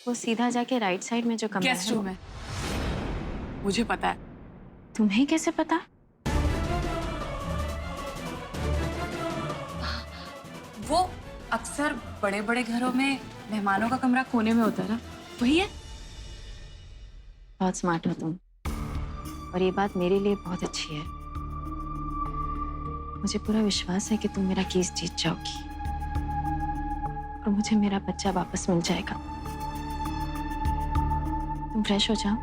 वो सीधा जाके राइट साइड में जो कमरा गेस्ट है। रूम है, मुझे पता है। तुम्हें कैसे पता? वो अक्सर बड़े बड़े घरों में मेहमानों का कमरा कोने में होता है ना, वही है। बहुत स्मार्ट हो तुम, और ये बात मेरे लिए बहुत अच्छी है। मुझे पूरा विश्वास है कि तुम मेरा केस जीत जाओगी और मुझे मेरा बच्चा वापस मिल जाएगा। तुम फ्रेश हो जाओ,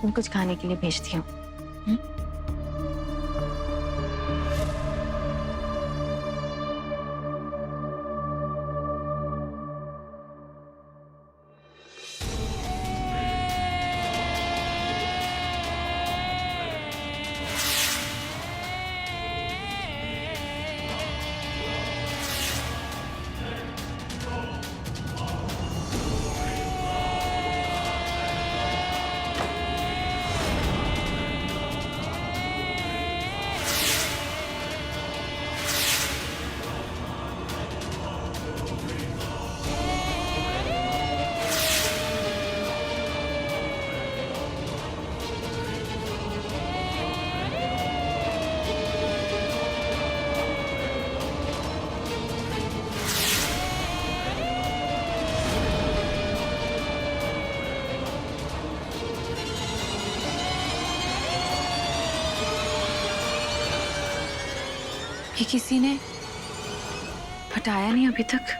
मैं कुछ खाने के लिए भेजती हूँ। कि किसी ने हटाया नहीं अभी तक।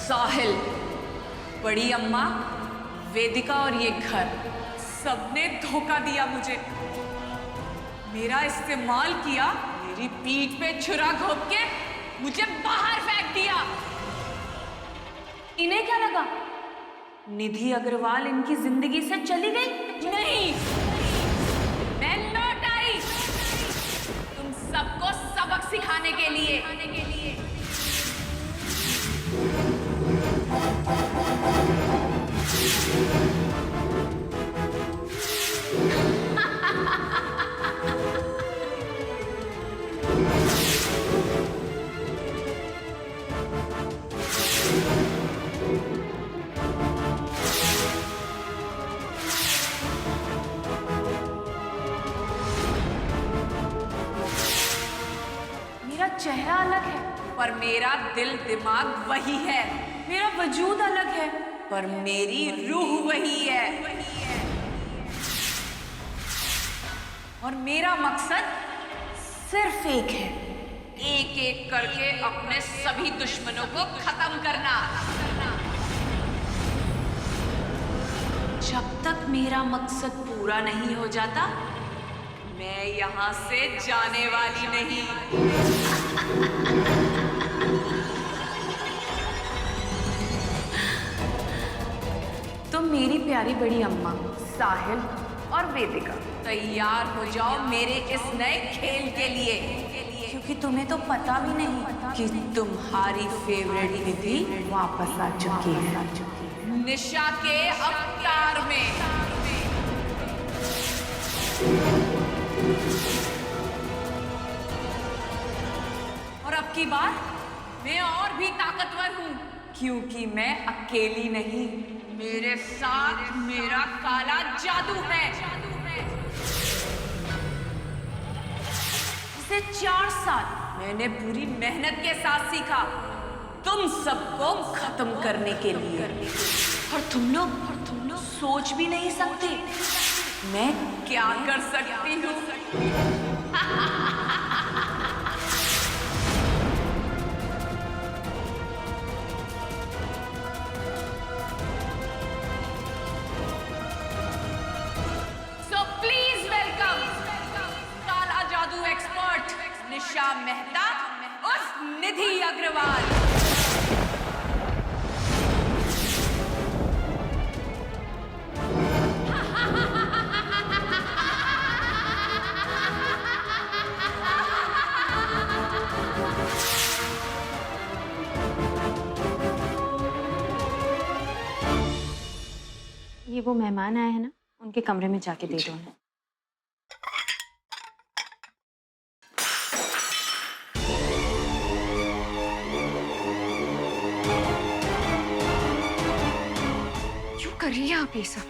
साहिल, बड़ी अम्मा, वेदिका और ये घर, सबने धोखा दिया मुझे। मेरा इस्तेमाल किया, मेरी पीठ पे छुरा घोंप के मुझे बाहर फेंक दिया। इन्हें क्या लगा निधि अग्रवाल इनकी जिंदगी से चली गई? नहीं, मैं लौट आई तुम सबको सबक सिखाने के लिए। मेरा चेहरा अलग है पर मेरा दिल दिमाग वही है। मेरा वजूद अलग है पर मेरी रूह वही है। और मेरा मकसद सिर्फ एक है, एक एक करके अपने सभी दुश्मनों को खत्म करना। जब तक मेरा मकसद पूरा नहीं हो जाता, मैं यहां से जाने वाली नहीं। तो मेरी प्यारी बड़ी अम्मा, साहिल और वेदिका, तैयार हो जाओ मेरे इस नए खेल के लिए, क्योंकि तुम्हें तो पता भी नहीं कि तुम्हारी फेवरेट निधि वापस आ चुकी है निशा के अवतार में। और अब की बार मैं और भी ताकतवर हूँ, क्योंकि मैं अकेली नहीं, मेरे साथ मेरा काला जादू है। इसे 4 साल मैंने पूरी मेहनत के साथ सीखा, तुम सबको खत्म करने के लिए। और तुम लोग सोच भी नहीं सकते मैं क्या कर सकती हूँ। निशा मेहता उर्फ निधि अग्रवाल। वो मेहमान आए हैं ना, उनके कमरे में जाके दे दो उन्हें। क्यों कर रही है आप ये सब?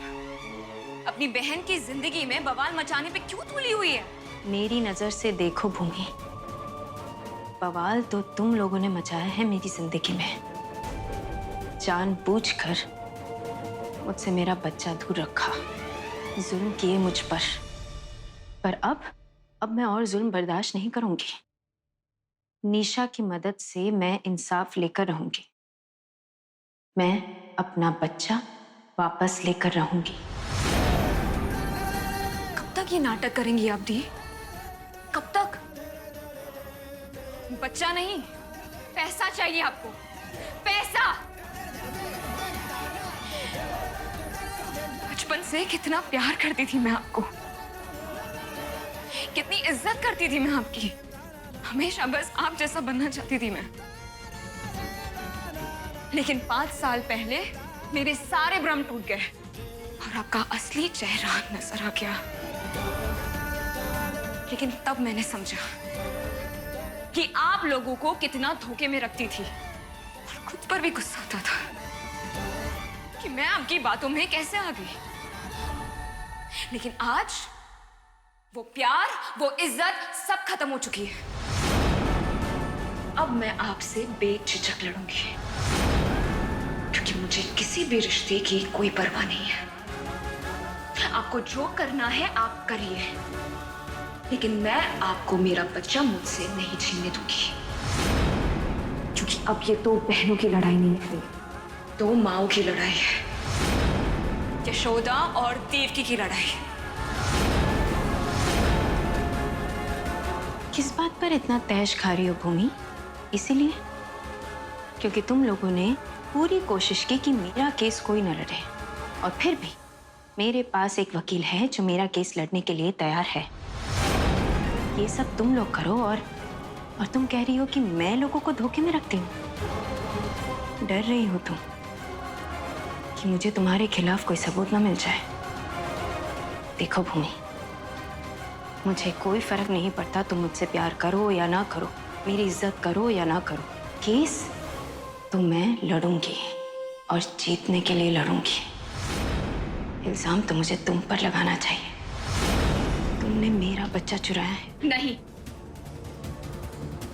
अपनी बहन की जिंदगी में बवाल मचाने पे क्यों तुली हुई है? मेरी नजर से देखो भूमि, बवाल तो तुम लोगों ने मचाया है मेरी जिंदगी में। जानबूझकर मुझसे मेरा बच्चा दूर रखा, जुल्म किए मुझ पर अब मैं और जुल्म बर्दाश्त नहीं करूंगी। निशा की मदद से मैं इंसाफ लेकर रहूंगी। मैं अपना बच्चा वापस लेकर रहूंगी। कब तक ये नाटक करेंगी आप दी? कब तक? बच्चा नहीं, पैसा चाहिए आपको, पैसा। बचपन से कितना प्यार करती थी मैं आपको, कितनी इज्जत करती थी मैं आपकी, हमेशा बस आप जैसा बनना चाहती थी मैं। लेकिन 5 साल पहले मेरे सारे भ्रम टूट गए और आपका असली चेहरा नजर आ गया। लेकिन तब मैंने समझा कि आप लोगों को कितना धोखे में रखती थी और खुद पर भी गुस्सा आता था कि मैं आपकी बातों में कैसे आ गई। लेकिन आज वो प्यार, वो इज्जत सब खत्म हो चुकी है। अब मैं आपसे बेझिझक लड़ूंगी, क्योंकि मुझे किसी भी रिश्ते की कोई परवाह नहीं है। आपको जो करना है आप करिए, लेकिन मैं आपको मेरा बच्चा मुझसे नहीं छीनने दूंगी, क्योंकि अब ये 2 बहनों की लड़ाई नहीं है, 2 माओं की लड़ाई है, यशोदा और देवकी की लड़ाई। किस बात पर इतना तैश खा रही हो भूमि? इसीलिए क्योंकि तुम लोगों ने पूरी कोशिश की कि मेरा केस कोई न लड़े, और फिर भी मेरे पास एक वकील है जो मेरा केस लड़ने के लिए तैयार है। ये सब तुम लोग करो और तुम कह रही हो कि मैं लोगों को धोखे में रखती हूँ। डर रही हो तुम कि मुझे तुम्हारे खिलाफ कोई सबूत ना मिल जाए। देखो भूमि, मुझे कोई फर्क नहीं पड़ता तुम मुझसे प्यार करो या ना करो, मेरी इज्जत करो या ना करो, केस तो मैं लड़ूंगी और जीतने के लिए लड़ूंगी। इल्जाम तो मुझे तुम पर लगाना चाहिए। तुमने मेरा बच्चा चुराया है। नहीं,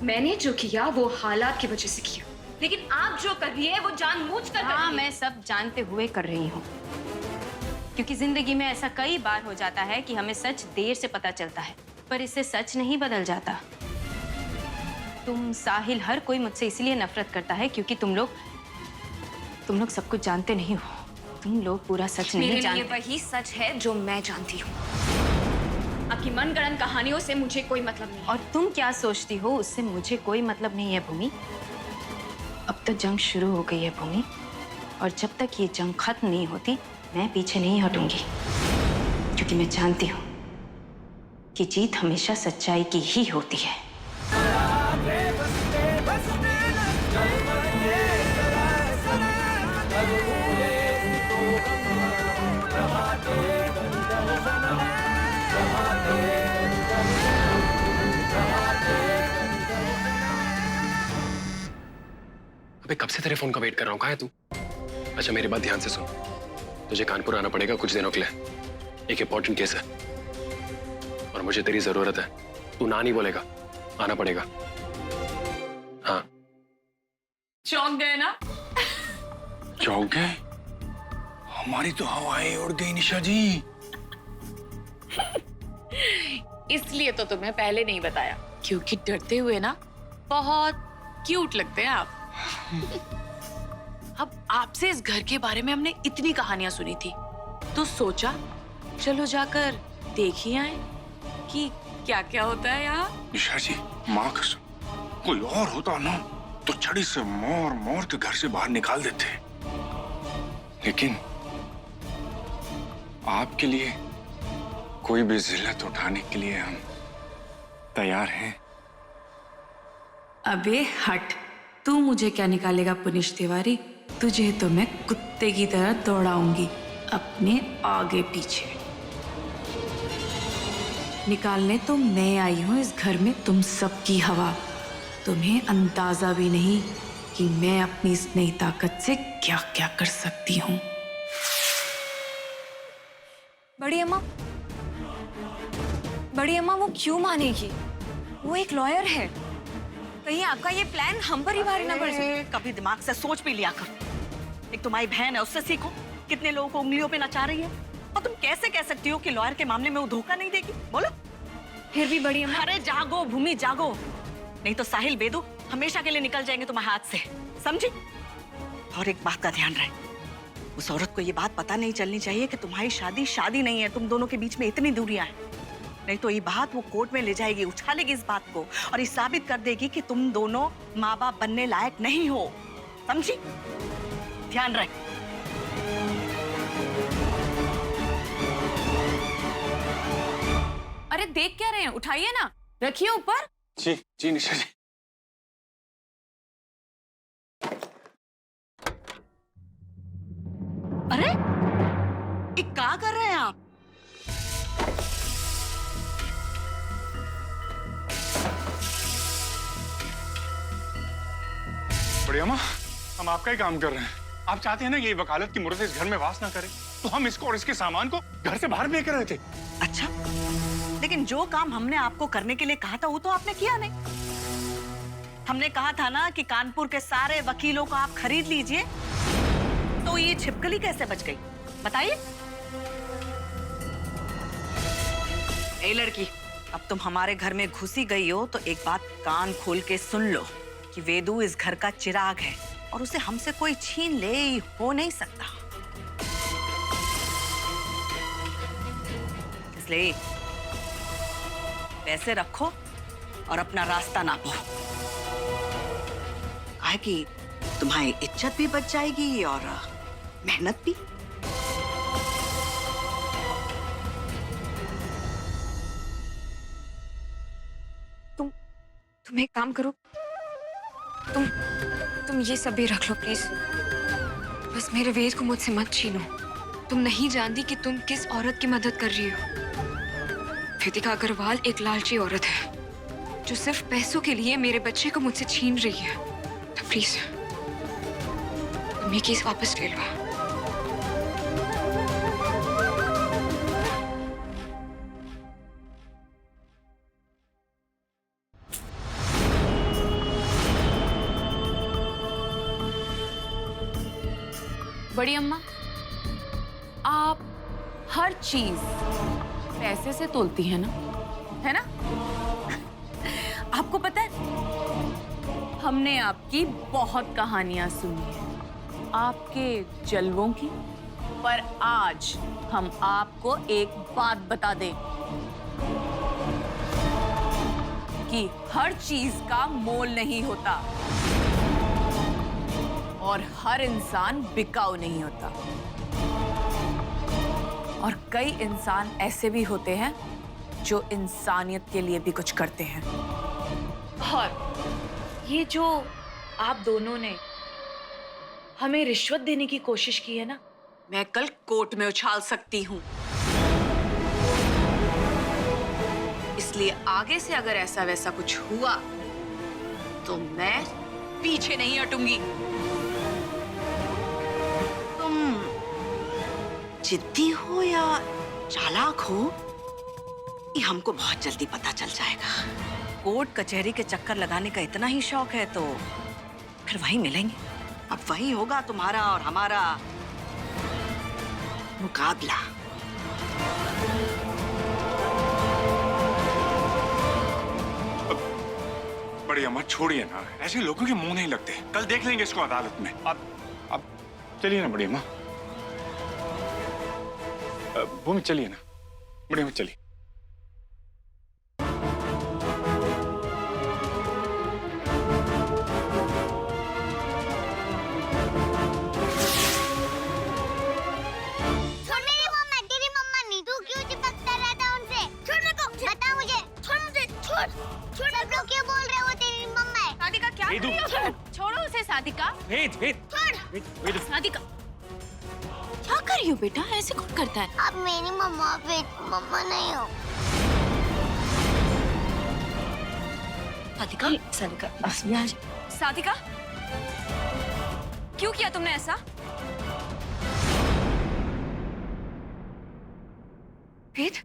मैंने जो किया वो हालात की वजह से किया, लेकिन आप जो कर रही है वो जानबूझकर कर रही है। हाँ, मैं सब जानते हुए कर रही हूँ, क्योंकि जिंदगी में ऐसा कई बार हो जाता है कि हमें सच देर से पता चलता है, पर इससे सच नहीं बदल जाता। तुम, साहिल, हर कोई मुझसे इसलिए नफरत करता है क्योंकि तुम लोग सब कुछ जानते नहीं हो। तुम लोग पूरा सच नहीं जानते। मेरे लिए वही सच है जो मैं जानती हूँ। आपकी मनगढ़ंत कहानियों से मुझे कोई मतलब नहीं। और तुम क्या सोचती हो उससे मुझे कोई मतलब नहीं है भूमि। अब तो जंग शुरू हो गई है भूमि, और जब तक ये जंग खत्म नहीं होती मैं पीछे नहीं हटूंगी, क्योंकि मैं जानती हूँ कि जीत हमेशा सच्चाई की ही होती है। अबे कब से तेरे फोन का वेट कर रहा हूँ, कहाँ है तू? अच्छा मेरी बात ध्यान से सुन, तुझे कानपुर आना पड़ेगा कुछ दिनों के लिए। एक इंपॉर्टेंट केस है और मुझे तेरी जरूरत है। तू ना नहीं बोलेगा, आना पड़ेगा। हाँ। चौंक गए ना? चौंक गए? हमारी तो हवाएं उड़ गई निशा जी। इसलिए तो तुम्हें पहले नहीं बताया, क्योंकि डरते हुए ना बहुत क्यूट लगते हैं आप। अब आपसे इस घर के बारे में हमने इतनी कहानियां सुनी थी, तो सोचा चलो जाकर देख ही आए कि क्या क्या होता है यहाँ। निशा जी, माँ कसम, कोई और होता ना तो छड़ी से मार मार के घर से बाहर निकाल देते, लेकिन आपके लिए कोई भी जिल्लत उठाने के लिए हम तैयार हैं। अबे हट, तू मुझे क्या निकालेगा पुनिश तिवारी? तुझे तो मैं कुत्ते की तरह दौड़ाऊंगी। अपने आगे पीछे। निकालने तो मैं आई हूं इस घर में तुम सबकी हवा। तुम्हें अंदाजा भी नहीं कि मैं अपनी इस नई ताकत से क्या क्या कर सकती हूँ। बड़ी अम्मा वो क्यों मानेगी? वो एक लॉयर है। कहीं आपका ये प्लान हम पर ही भारी ना पड़ जाए। कभी दिमाग से सोच भी लिया करो। एक तुम्हारी बहन है, उससे सीखो। कितने लोगों को उंगलियों पे नचा रही है, और तुम कैसे कह सकती हो कि लॉयर के मामले में वो धोखा नहीं देगी? बोलो। फिर भी बड़ी अम्मा। अरे जागो भूमि, जागो, नहीं तो साहिल बेदू हमेशा के लिए निकल जाएंगे तुम्हारे हाथ से, समझी? और एक बात का ध्यान रहे, उस औरत को ये बात पता नहीं चलनी चाहिए कि तुम्हारी शादी नहीं है, तुम दोनों के बीच में इतनी दूरियां हैं। नहीं तो ये बात वो कोर्ट में ले जाएगी, उछालेगी इस बात को, और ये साबित कर देगी कि तुम दोनों माँ बाप बनने लायक नहीं हो, समझी? ध्यान रहे। अरे देख क्या रहे हैं, उठाइए ना, रखिए ऊपर। जी जी निशा जी। अरे ये क्या कर रहे हैं आप? बढ़िया माँ, हम आपका ही काम कर रहे हैं। आप चाहते हैं ना ये वकालत की मुर्दे इस घर में वास ना करे, तो हम इसको और इसके सामान को घर से बाहर फेंक रहे थे। अच्छा, लेकिन जो काम हमने आपको करने के लिए कहा था वो तो आपने किया नहीं। हमने कहा था ना कि कानपुर के सारे वकीलों को आप खरीद लीजिए, तो ये छिपकली कैसे बच गई बताइए? ए लड़की, अब तुम हमारे घर में घुसी गई हो तो एक बात कान खोल के सुन लो कि वेदू इस घर का चिराग है और उसे हमसे कोई छीन ले हो नहीं सकता। इसलिए पैसे रखो और अपना रास्ता नापो, काहे कि तुम्हारी इज्जत भी बच जाएगी और मेहनत भी। तुम एक काम करो, तुम ये सब भी रख लो प्लीज। बस मेरे वेद को मुझसे मत छीनो। तुम नहीं जानती कि तुम किस औरत की मदद कर रही हो। वेदिका अग्रवाल एक लालची औरत है जो सिर्फ पैसों के लिए मेरे बच्चे को मुझसे छीन रही है। तो प्लीज तुम ये केस वापस ले लो। बड़ी अम्मा, आप हर चीज पैसे से तोलती है ना? आपको पता है, हमने आपकी बहुत कहानियां सुनी है, आपके जलवों की, पर आज हम आपको एक बात बता दें कि हर चीज का मोल नहीं होता और हर इंसान बिकाऊ नहीं होता, और कई इंसान ऐसे भी होते हैं जो इंसानियत के लिए भी कुछ करते हैं। और ये जो आप दोनों ने हमें रिश्वत देने की कोशिश की है ना, मैं कल कोर्ट में उछाल सकती हूँ। इसलिए आगे से अगर ऐसा वैसा कुछ हुआ तो मैं पीछे नहीं हटूंगी। जिद्दी हो या चालाक हो, ये हमको बहुत जल्दी पता चल जाएगा। कोर्ट कचहरी के चक्कर लगाने का इतना ही शौक है तो फिर वहीं मिलेंगे। अब वही होगा तुम्हारा और हमारा मुकाबला। बढ़िया मत छोड़िए ना, ऐसे लोगों के मुंह नहीं लगते। कल देख लेंगे इसको अदालत में। अब चलिए ना बढ़िया माँ, भूमि चलिए ना, बढ़िया मत चलिए। छोड़ो उसे। सादिका, वेद, सादिका, क्या कर रही हो बेटा? ऐसे कौन करता है? आप मेरी मम्मा मम्मा नहीं हो। साधिका, साधिका, साधिका, क्यों किया तुमने ऐसा? वेद,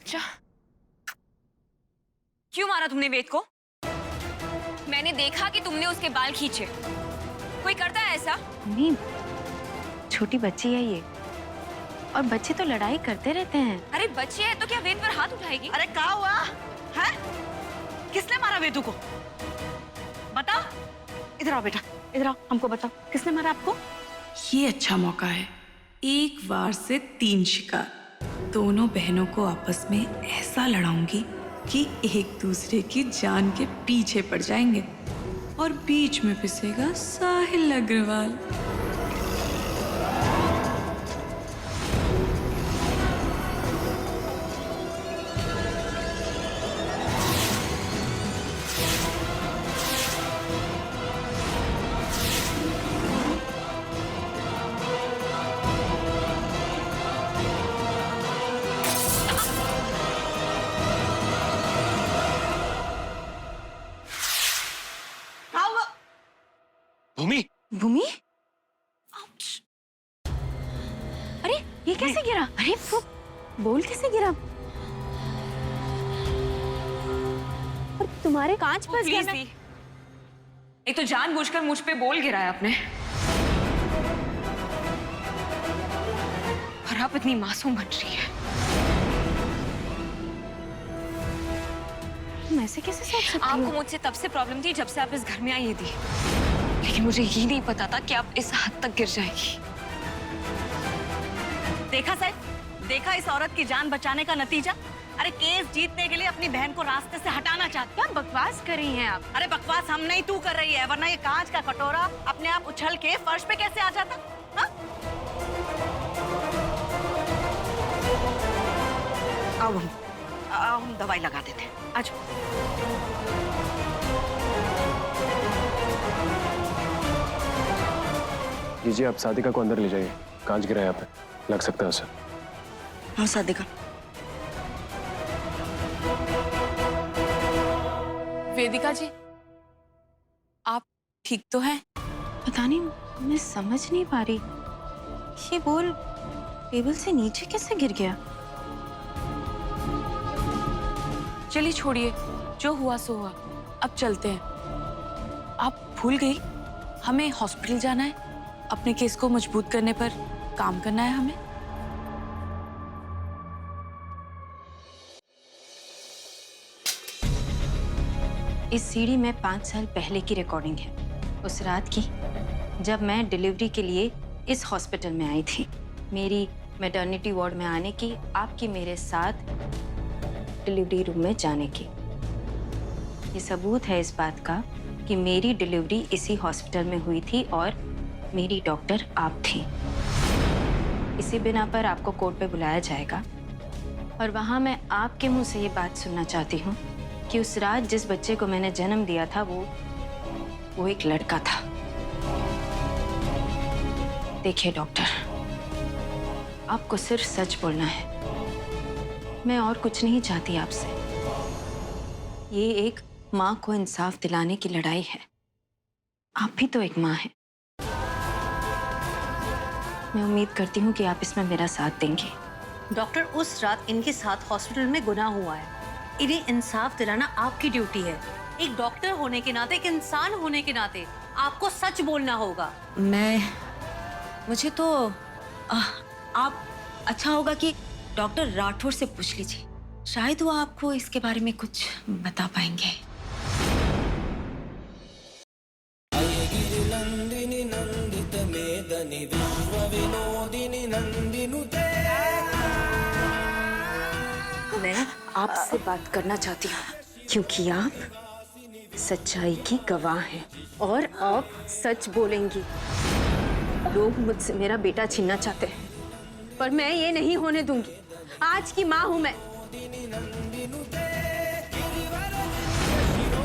क्या? क्यों मारा तुमने वेद को? मैंने देखा कि तुमने उसके बाल खींचे। कोई करता है ऐसा? नहीं, छोटी बच्ची है ये, और बच्चे तो लड़ाई करते रहते हैं। अरे बच्चे है तो क्या वेद पर हाथ उठाएगी? अरे क्या हुआ है? किसने मारा वेदू को? बताओ। इधर आओ बेटा, इधर आओ, हमको बताओ किसने मारा आपको? ये अच्छा मौका है, एक वार से 3 शिकार। दोनों बहनों को आपस में ऐसा लड़ाऊंगी कि एक दूसरे की जान के पीछे पड़ जाएंगे और बीच में पिसेगा साहिल अग्रवाल। भूमि, भूमि, अरे ये कैसे गिरा? अरे वो बोल कैसे गिरा? और तुम्हारे कांच फंस गया ना? एक तो जानबूझकर मुझ पे बोल गिराया आपने, और आप इतनी मासूम बन रही है। तुम ऐसे कैसे सोच सकती हो? आपको मुझसे तब से प्रॉब्लम थी जब से आप इस घर में आई थी, लेकिन मुझे ये नहीं पता था कि आप इस हद तक गिर जाएगी। देखा साहब, देखा इस औरत की जान बचाने का नतीजा? अरे केस जीतने के लिए अपनी बहन को रास्ते से हटाना चाहती। क्या बकवास कर रही हैं आप? अरे बकवास हम नहीं, तू कर रही है, वरना ये कांच का कटोरा अपने आप उछल के फर्श पे कैसे आ जाता? हाँ? आओ हम दवाई लगा देते हैं। आ जाओ। लीजिए, आप साधिका को अंदर ले जाइए। कांच गिरा है यहाँ पे, लग सकता है उसे। हाँ साधिका। वेदिका जी, आप ठीक तो हैं? पता नहीं, मैं समझ नहीं पा रही, ये बोल टेबल से नीचे कैसे गिर गया? चलिए छोड़िए, जो हुआ सो हुआ, अब चलते हैं। आप भूल गई, हमें हॉस्पिटल जाना है, अपने केस को मजबूत करने पर काम करना है हमें। इस सीडी में 5 साल पहले की रिकॉर्डिंग है, उस रात की जब मैं डिलीवरी के लिए इस हॉस्पिटल में आई थी। मेरी मैटरनिटी वार्ड में आने की, आपकी मेरे साथ डिलीवरी रूम में जाने की। ये सबूत है इस बात का कि मेरी डिलीवरी इसी हॉस्पिटल में हुई थी और मेरी डॉक्टर आप थी। इसी बिना पर आपको कोर्ट पे बुलाया जाएगा और वहां मैं आपके मुंह से ये बात सुनना चाहती हूँ कि उस रात जिस बच्चे को मैंने जन्म दिया था वो एक लड़का था। देखिए डॉक्टर, आपको सिर्फ सच बोलना है, मैं और कुछ नहीं चाहती आपसे। ये एक माँ को इंसाफ दिलाने की लड़ाई है। आप भी तो एक माँ हैं। मैं उम्मीद करती हूँ कि आप इसमें मेरा साथ देंगे। डॉक्टर, उस रात इनके साथ हॉस्पिटल में गुनाह हुआ है, इन्हें इंसाफ दिलाना आपकी ड्यूटी है। एक डॉक्टर होने के नाते, एक इंसान होने के नाते आपको सच बोलना होगा। मुझे तो आप अच्छा होगा कि डॉक्टर राठौर से पूछ लीजिए, शायद वो आपको इसके बारे में कुछ बता पाएंगे। मैं आपसे बात करना चाहती हूँ क्योंकि आप सच्चाई की गवाह हैं और आप सच बोलेंगी। लोग मुझसे मेरा बेटा छीनना चाहते हैं पर मैं ये नहीं होने दूंगी। आज की माँ हूं मैं।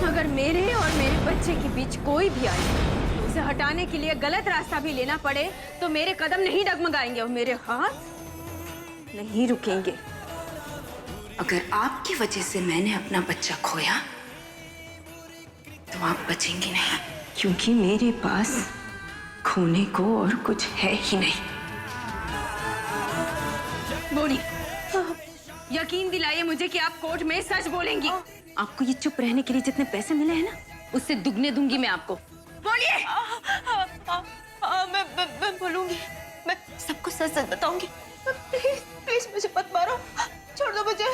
अगर मेरे और मेरे बच्चे के बीच कोई भी आए तो उसे हटाने के लिए गलत रास्ता भी लेना पड़े तो मेरे कदम नहीं डगमगाएंगे और मेरे हाथ नहीं रुकेंगे। अगर आपकी वजह से मैंने अपना बच्चा खोया तो आप बचेंगे नहीं, क्योंकि मेरे पास खोने को और कुछ है ही नहीं। बोली, यकीन दिलाइए मुझे कि आप कोर्ट में सच बोलेंगी। आपको ये चुप रहने के लिए जितने पैसे मिले हैं ना, उससे दुगने दूंगी मैं आपको। बोलिए। मैं बोलूंगी, मैं सबको सच सच बताऊंगी। प्लीज प्लीज मुझे मत मारो, छोड़ दो मुझे।